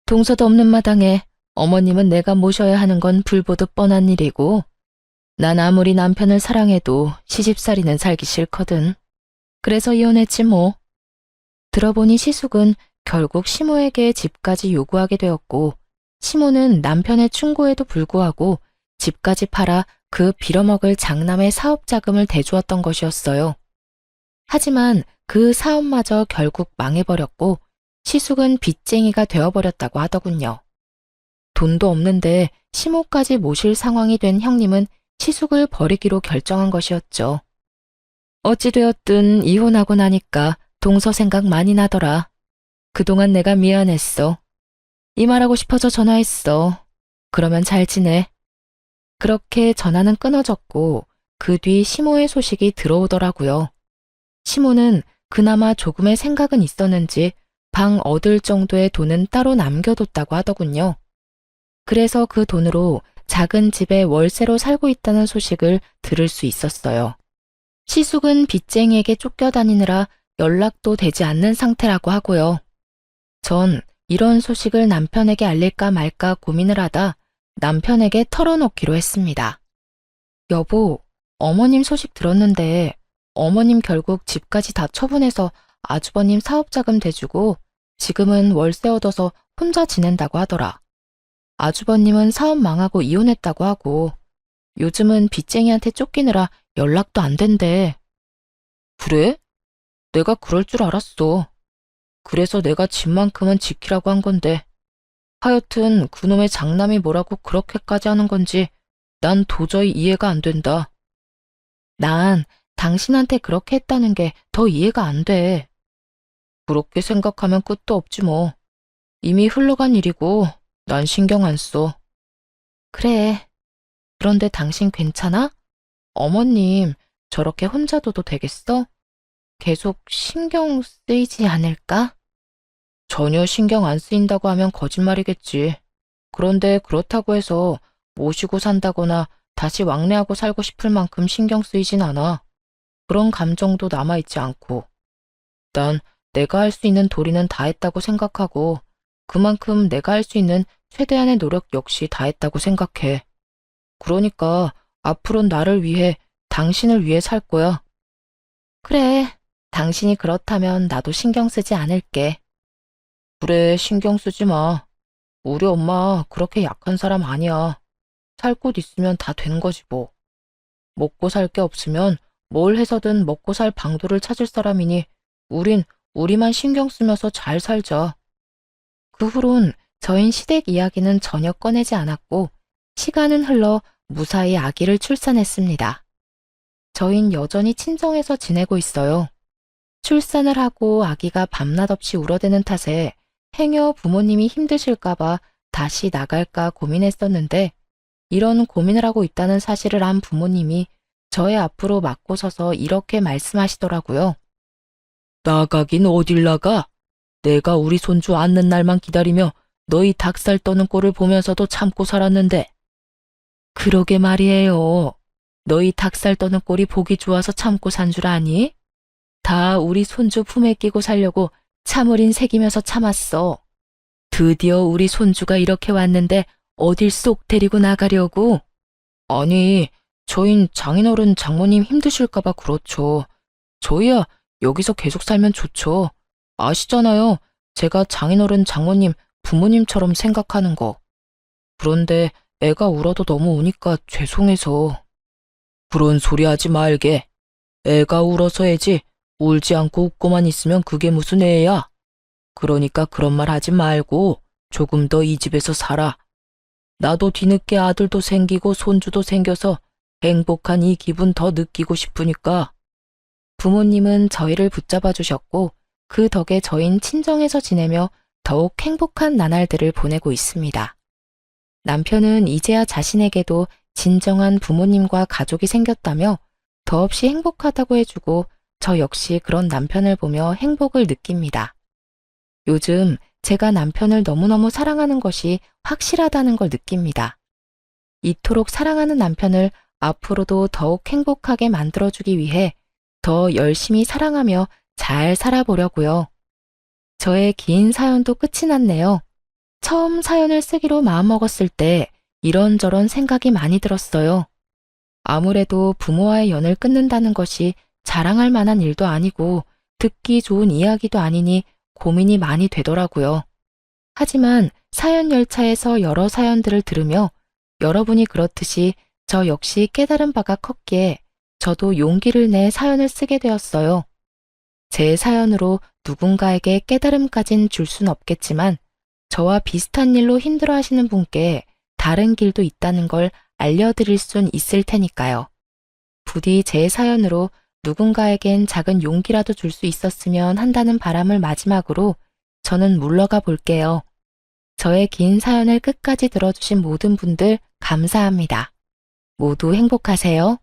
동서도 없는 마당에 어머님은 내가 모셔야 하는 건 불보듯 뻔한 일이고 난 아무리 남편을 사랑해도 시집살이는 살기 싫거든. 그래서 이혼했지 뭐. 들어보니 시숙은 결국 시모에게 집까지 요구하게 되었고, 시모는 남편의 충고에도 불구하고 집까지 팔아 그 빌어먹을 장남의 사업 자금을 대주었던 것이었어요. 하지만 그 사업마저 결국 망해버렸고, 시숙은 빚쟁이가 되어버렸다고 하더군요. 돈도 없는데 시모까지 모실 상황이 된 형님은 시숙을 버리기로 결정한 것이었죠. 어찌되었든 이혼하고 나니까 동서 생각 많이 나더라. 그동안 내가 미안했어. 이 말하고 싶어서 전화했어. 그러면 잘 지내. 그렇게 전화는 끊어졌고 그 뒤 시모의 소식이 들어오더라고요. 시모는 그나마 조금의 생각은 있었는지 방 얻을 정도의 돈은 따로 남겨뒀다고 하더군요. 그래서 그 돈으로 작은 집에 월세로 살고 있다는 소식을 들을 수 있었어요. 시숙은 빚쟁이에게 쫓겨다니느라 연락도 되지 않는 상태라고 하고요. 전 이런 소식을 남편에게 알릴까 말까 고민을 하다 남편에게 털어놓기로 했습니다. 여보, 어머님 소식 들었는데 어머님 결국 집까지 다 처분해서 아주버님 사업자금 대주고 지금은 월세 얻어서 혼자 지낸다고 하더라. 아주버님은 사업 망하고 이혼했다고 하고 요즘은 빚쟁이한테 쫓기느라 연락도 안 된대. 그래? 내가 그럴 줄 알았어. 그래서 내가 집만큼은 지키라고 한 건데 하여튼 그놈의 장남이 뭐라고 그렇게까지 하는 건지 난 도저히 이해가 안 된다. 난 당신한테 그렇게 했다는 게 더 이해가 안 돼. 그렇게 생각하면 끝도 없지 뭐. 이미 흘러간 일이고 난 신경 안 써. 그래. 그런데 당신 괜찮아? 어머님 저렇게 혼자 둬도 되겠어? 계속 신경 쓰이지 않을까? 전혀 신경 안 쓰인다고 하면 거짓말이겠지. 그런데 그렇다고 해서 모시고 산다거나 다시 왕래하고 살고 싶을 만큼 신경 쓰이진 않아. 그런 감정도 남아있지 않고. 난 내가 할 수 있는 도리는 다 했다고 생각하고 그만큼 내가 할 수 있는 최대한의 노력 역시 다 했다고 생각해. 그러니까 앞으로는 나를 위해, 당신을 위해 살 거야. 그래, 당신이 그렇다면 나도 신경 쓰지 않을게. 그래, 신경 쓰지 마. 우리 엄마 그렇게 약한 사람 아니야. 살 곳 있으면 다 된 거지 뭐. 먹고 살 게 없으면 뭘 해서든 먹고 살 방도를 찾을 사람이니 우린 우리만 신경 쓰면서 잘 살자. 그 후론 저흰 시댁 이야기는 전혀 꺼내지 않았고 시간은 흘러 무사히 아기를 출산했습니다. 저흰 여전히 친정에서 지내고 있어요. 출산을 하고 아기가 밤낮 없이 울어대는 탓에 행여 부모님이 힘드실까봐 다시 나갈까 고민했었는데 이런 고민을 하고 있다는 사실을 안 부모님이 저의 앞으로 맞고 서서 이렇게 말씀하시더라고요. 나가긴 어딜 나가? 내가 우리 손주 앉는 날만 기다리며 너희 닭살 떠는 꼴을 보면서도 참고 살았는데. 그러게 말이에요. 너희 닭살 떠는 꼴이 보기 좋아서 참고 산 줄 아니? 다 우리 손주 품에 끼고 살려고 참을인 새기면서 참았어. 드디어 우리 손주가 이렇게 왔는데 어딜 쏙 데리고 나가려고? 아니, 저흰 장인어른 장모님 힘드실까봐 그렇죠. 저희야 여기서 계속 살면 좋죠. 아시잖아요. 제가 장인어른 장모님 부모님처럼 생각하는 거. 그런데 애가 울어도 너무 우니까 죄송해서. 그런 소리 하지 말게. 애가 울어서 애지. 울지 않고 웃고만 있으면 그게 무슨 애야. 그러니까 그런 말 하지 말고 조금 더 이 집에서 살아. 나도 뒤늦게 아들도 생기고 손주도 생겨서 행복한 이 기분 더 느끼고 싶으니까. 부모님은 저희를 붙잡아 주셨고 그 덕에 저흰 친정에서 지내며 더욱 행복한 나날들을 보내고 있습니다. 남편은 이제야 자신에게도 진정한 부모님과 가족이 생겼다며 더없이 행복하다고 해주고 저 역시 그런 남편을 보며 행복을 느낍니다. 요즘 제가 남편을 너무너무 사랑하는 것이 확실하다는 걸 느낍니다. 이토록 사랑하는 남편을 앞으로도 더욱 행복하게 만들어주기 위해 더 열심히 사랑하며 잘 살아보려고요. 저의 긴 사연도 끝이 났네요. 처음 사연을 쓰기로 마음먹었을 때 이런저런 생각이 많이 들었어요. 아무래도 부모와의 연을 끊는다는 것이 자랑할 만한 일도 아니고 듣기 좋은 이야기도 아니니 고민이 많이 되더라고요. 하지만 사연 열차에서 여러 사연들을 들으며 여러분이 그렇듯이 저 역시 깨달은 바가 컸기에 저도 용기를 내 사연을 쓰게 되었어요. 제 사연으로 누군가에게 깨달음까진 줄 순 없겠지만 저와 비슷한 일로 힘들어하시는 분께 다른 길도 있다는 걸 알려드릴 순 있을 테니까요. 부디 제 사연으로 누군가에겐 작은 용기라도 줄 수 있었으면 한다는 바람을 마지막으로 저는 물러가 볼게요. 저의 긴 사연을 끝까지 들어주신 모든 분들 감사합니다. 모두 행복하세요.